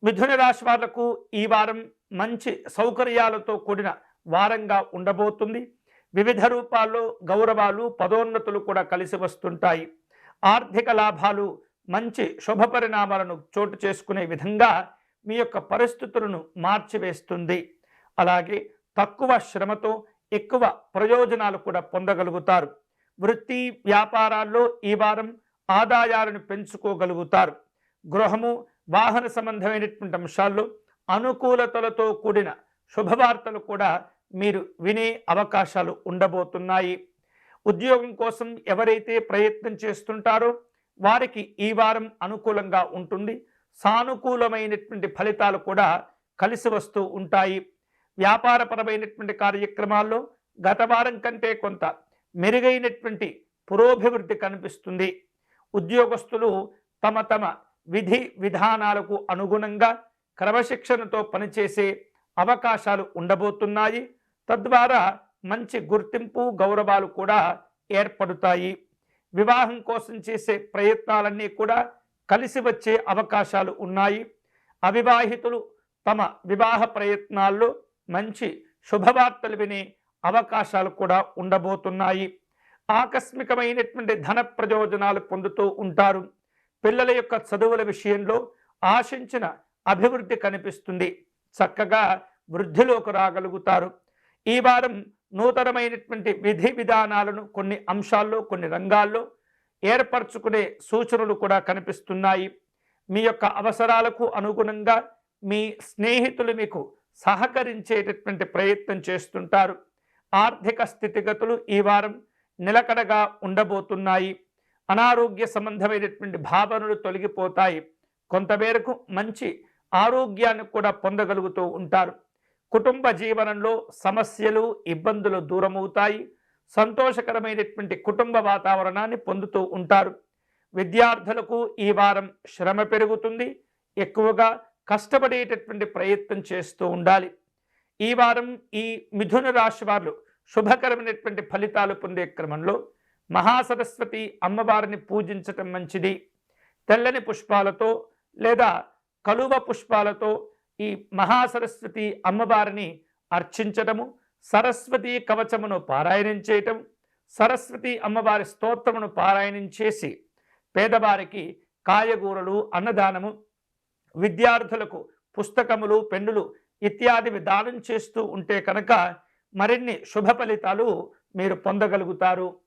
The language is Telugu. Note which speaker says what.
Speaker 1: మిథున రాశి వాళ్లకు ఈ వారం మంచి సౌకర్యాలతో కూడిన వారంగా ఉండబోతుంది. వివిధ రూపాల్లో గౌరవాలు, పదోన్నతులు కూడా కలిసి వస్తుంటాయి. ఆర్థిక లాభాలు, మంచి శుభ పరిణామాలను చోటు చేసుకునే విధంగా మీ యొక్క పరిస్థితులను మార్చివేస్తుంది. అలాగే తక్కువ శ్రమతో ఎక్కువ ప్రయోజనాలు కూడా పొందగలుగుతారు. వృత్తి వ్యాపారాల్లో ఈ వారం ఆదాయాలను పెంచుకోగలుగుతారు. గృహము, వాహన సంబంధమైనటువంటి అంశాల్లో అనుకూలతలతో కూడిన శుభవార్తలు కూడా మీరు వినే అవకాశాలు ఉండబోతున్నాయి. ఉద్యోగం కోసం ఎవరైతే ప్రయత్నం చేస్తుంటారో వారికి ఈ వారం అనుకూలంగా ఉంటుంది. సానుకూలమైనటువంటి ఫలితాలు కూడా కలిసి వస్తూ ఉంటాయి. వ్యాపారపరమైనటువంటి కార్యక్రమాల్లో గత వారం కంటే కొంత మెరుగైనటువంటి పురోభివృద్ధి కనిపిస్తుంది. ఉద్యోగస్తులు తమ తమ విధి విధానాలకు అనుగుణంగా క్రమశిక్షణతో పనిచేసే అవకాశాలు ఉండబోతున్నాయి. తద్వారా మంచి గుర్తింపు, గౌరవాలు కూడా ఏర్పడతాయి. వివాహం కోసం చేసే ప్రయత్నాలన్నీ కూడా కలిసి వచ్చే అవకాశాలు ఉన్నాయి. అవివాహితులు తమ వివాహ ప్రయత్నాల్లో మంచి శుభవార్తలు వినే అవకాశాలు కూడా ఉండబోతున్నాయి. ఆకస్మికమైనటువంటి ధన ప్రయోజనాలు పొందుతూ ఉంటారు. పిల్లల యొక్క చదువుల విషయంలో ఆశించిన అభివృద్ధి కనిపిస్తుంది. చక్కగా వృద్ధిలోకి రాగలుగుతారు. ఈ వారం నూతనమైనటువంటి విధి విధానాలను కొన్ని అంశాల్లో, కొన్ని రంగాల్లో ఏర్పరచుకునే సూచనలు కూడా కనిపిస్తున్నాయి. మీ యొక్క అవసరాలకు అనుగుణంగా మీ స్నేహితులు మీకు సహకరించేటటువంటి ప్రయత్నం చేస్తుంటారు. ఆర్థిక స్థితిగతులు ఈ వారం నిలకడగా ఉండబోతున్నాయి. అనారోగ్య సంబంధమైనటువంటి భావనలు తొలగిపోతాయి. కొంతమేరకు మంచి ఆరోగ్యాన్ని కూడా పొందగలుగుతూ ఉంటారు. కుటుంబ జీవనంలో సమస్యలు, ఇబ్బందులు దూరమవుతాయి. సంతోషకరమైనటువంటి కుటుంబ వాతావరణాన్ని పొందుతూ ఉంటారు. విద్యార్థులకు ఈ వారం శ్రమ పెరుగుతుంది. ఎక్కువగా కష్టపడేటటువంటి ప్రయత్నం చేస్తూ ఉండాలి. ఈ వారం ఈ మిథున రాశి వారు శుభకరమైనటువంటి ఫలితాలు పొందే క్రమంలో మహాసరస్వతి అమ్మవారిని పూజించటం మంచిది. తెల్లని పుష్పాలతో లేదా కలువ పుష్పాలతో ఈ మహాసరస్వతి అమ్మవారిని అర్చించటము, సరస్వతి కవచమును పారాయణం చేయటం, సరస్వతి అమ్మవారి స్తోత్రమును పారాయణం చేసి పేదవారికి కాయగూరలు, అన్నదానము, విద్యార్థులకు పుస్తకములు, పెన్నులు ఇత్యాదివి దానం చేస్తూ ఉంటే కనుక మరిన్ని శుభ ఫలితాలు మీరు పొందగలుగుతారు.